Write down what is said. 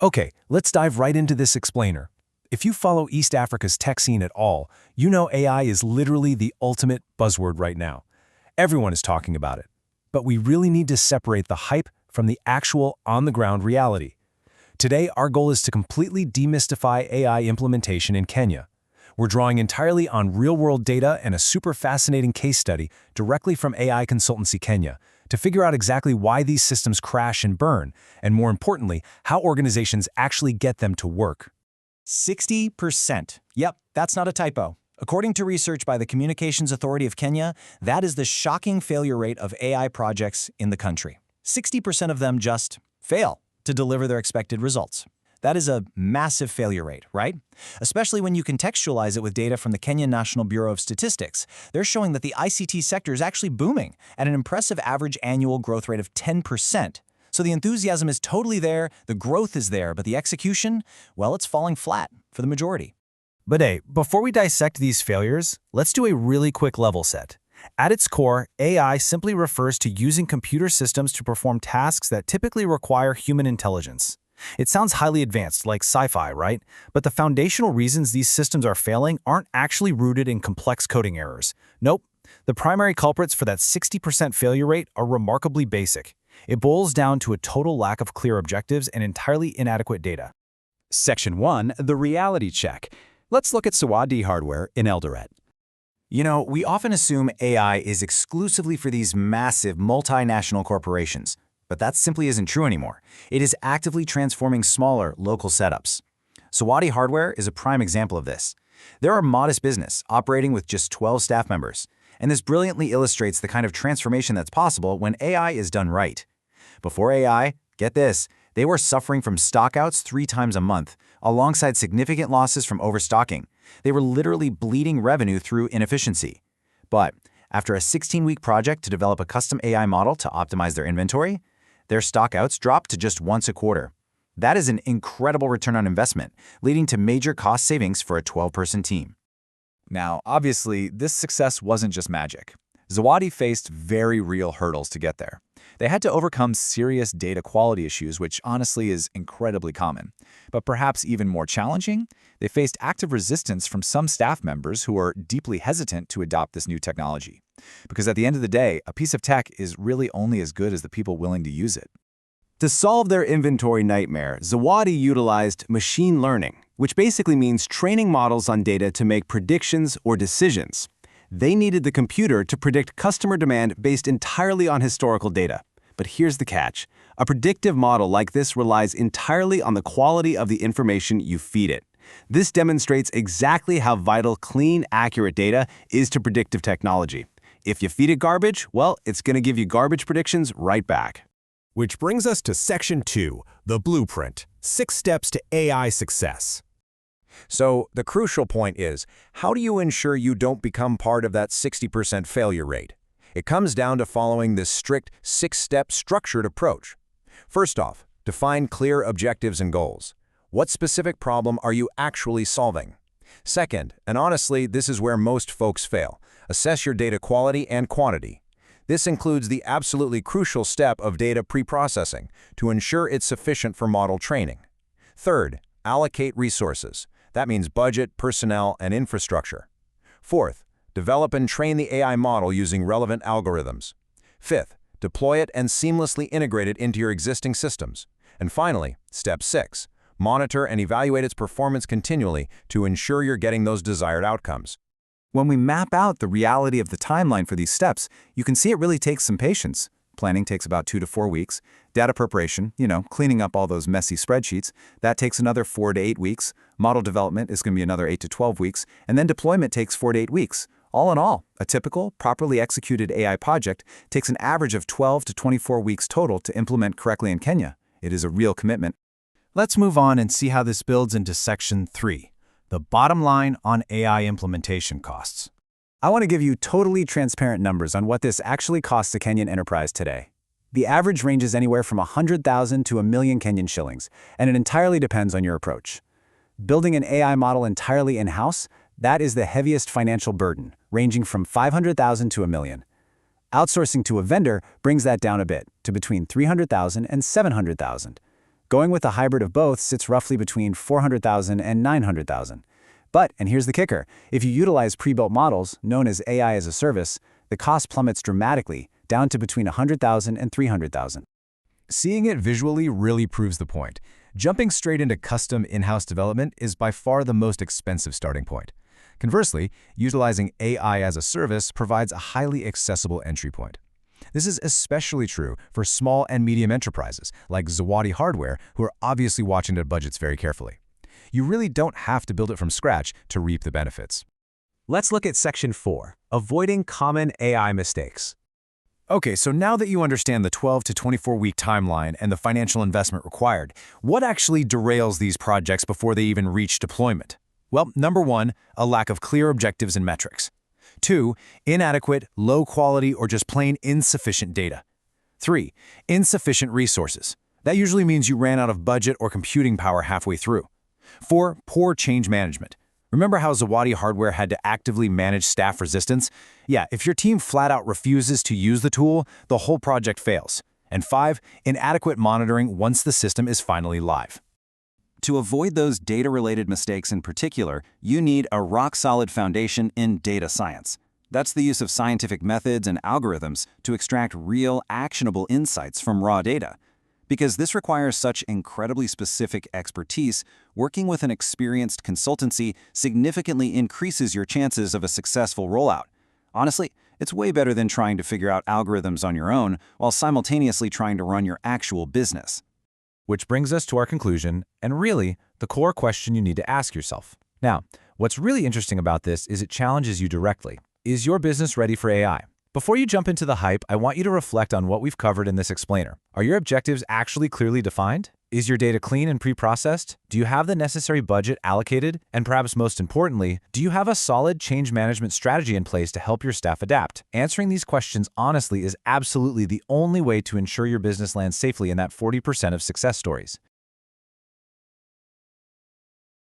Okay, let's dive right into this explainer. If you follow East Africa's tech scene at all, you know AI is literally the ultimate buzzword right now. Everyone is talking about it. But we really need to separate the hype from the actual on-the-ground reality. Today, our goal is to completely demystify AI implementation in Kenya. We're drawing entirely on real-world data and a super fascinating case study directly from AI Consultancy Kenya to figure out exactly why these systems crash and burn, and more importantly, how organizations actually get them to work. 60%. Yep, that's not a typo. According to research by the Communications Authority of Kenya, that is the shocking failure rate of AI projects in the country. 60% of them just fail to deliver their expected results. That is a massive failure rate, right? Especially when you contextualize it with data from the Kenyan National Bureau of Statistics. They're showing that the ICT sector is actually booming at an impressive average annual growth rate of 10%. So the enthusiasm is totally there, the growth is there, but the execution, well, it's falling flat for the majority. But hey, before we dissect these failures, let's do a really quick level set. At its core, AI simply refers to using computer systems to perform tasks that typically require human intelligence. It sounds highly advanced, like sci-fi, right? But the foundational reasons these systems are failing aren't actually rooted in complex coding errors. Nope. The primary culprits for that 60% failure rate are remarkably basic. It boils down to a total lack of clear objectives and entirely inadequate data. Section 1, the reality check. Let's look at Sawadi hardware in Eldoret. You know, we often assume AI is exclusively for these massive multinational corporations. But that simply isn't true anymore. It is actively transforming smaller, local setups. Sawadi Hardware is a prime example of this. They're a modest business, operating with just 12 staff members. And this brilliantly illustrates the kind of transformation that's possible when AI is done right. Before AI, get this, they were suffering from stockouts 3 times a month, alongside significant losses from overstocking. They were literally bleeding revenue through inefficiency. But after a 16-week project to develop a custom AI model to optimize their inventory, their stockouts dropped to just once a quarter. That is an incredible return on investment, leading to major cost savings for a 12-person team. Now, obviously, this success wasn't just magic. Zawadi faced very real hurdles to get there. They had to overcome serious data quality issues, which honestly is incredibly common. But perhaps even more challenging, they faced active resistance from some staff members who were deeply hesitant to adopt this new technology. Because at the end of the day, a piece of tech is really only as good as the people willing to use it. To solve their inventory nightmare, Zawadi utilized machine learning, which basically means training models on data to make predictions or decisions. They needed the computer to predict customer demand based entirely on historical data. But here's the catch. A predictive model like this relies entirely on the quality of the information you feed it. This demonstrates exactly how vital clean, accurate data is to predictive technology. If you feed it garbage, well, it's going to give you garbage predictions right back. Which brings us to Section 2, the blueprint, 6 steps to AI success. So the crucial point is, how do you ensure you don't become part of that 60% failure rate? It comes down to following this strict 6-step structured approach. First off, define clear objectives and goals. What specific problem are you actually solving? Second, and honestly, this is where most folks fail, assess your data quality and quantity. This includes the absolutely crucial step of data preprocessing to ensure it's sufficient for model training. Third, allocate resources. That means budget, personnel, and infrastructure. Fourth, develop and train the AI model using relevant algorithms. Fifth, deploy it and seamlessly integrate it into your existing systems. And finally, step 6, monitor and evaluate its performance continually to ensure you're getting those desired outcomes. When we map out the reality of the timeline for these steps, you can see it really takes some patience. Planning takes about 2 to 4 weeks. Data preparation, cleaning up all those messy spreadsheets, that takes another 4 to 8 weeks. Model development is going to be another 8 to 12 weeks. And then deployment takes 4 to 8 weeks. All in all, a typical, properly executed AI project takes an average of 12 to 24 weeks total to implement correctly in Kenya. It is a real commitment. Let's move on and see how this builds into Section 3, the bottom line on AI implementation costs. I want to give you totally transparent numbers on what this actually costs a Kenyan enterprise today. The average ranges anywhere from 100,000 to 1 million Kenyan shillings, and it entirely depends on your approach. Building an AI model entirely in-house, that is the heaviest financial burden, ranging from 500,000 to 1 million. Outsourcing to a vendor brings that down a bit, to between 300,000 and 700,000. Going with a hybrid of both sits roughly between $400,000 and $900,000. But, and here's the kicker, if you utilize pre-built models, known as AI as a service, the cost plummets dramatically, down to between $100,000 and $300,000. Seeing it visually really proves the point. Jumping straight into custom in-house development is by far the most expensive starting point. Conversely, utilizing AI as a service provides a highly accessible entry point. This is especially true for small and medium enterprises like Zawadi Hardware, who are obviously watching their budgets very carefully. You really don't have to build it from scratch to reap the benefits. Let's look at Section 4, Avoiding Common AI Mistakes. Okay, so now that you understand the 12 to 24-week timeline and the financial investment required, what actually derails these projects before they even reach deployment? Well, number 1, a lack of clear objectives and metrics. 2, inadequate, low quality, or just plain insufficient data. 3, insufficient resources. That usually means you ran out of budget or computing power halfway through. 4, poor change management. Remember how Zawadi Hardware had to actively manage staff resistance? Yeah, if your team flat out refuses to use the tool, the whole project fails. And 5, inadequate monitoring once the system is finally live. To avoid those data-related mistakes in particular, you need a rock-solid foundation in data science. That's the use of scientific methods and algorithms to extract real, actionable insights from raw data. Because this requires such incredibly specific expertise, working with an experienced consultancy significantly increases your chances of a successful rollout. Honestly, it's way better than trying to figure out algorithms on your own while simultaneously trying to run your actual business. Which brings us to our conclusion, and really, the core question you need to ask yourself. Now, what's really interesting about this is it challenges you directly. Is your business ready for AI? Before you jump into the hype, I want you to reflect on what we've covered in this explainer. Are your objectives actually clearly defined? Is your data clean and pre-processed? Do you have the necessary budget allocated? And perhaps most importantly, do you have a solid change management strategy in place to help your staff adapt? Answering these questions honestly is absolutely the only way to ensure your business lands safely in that 40% of success stories.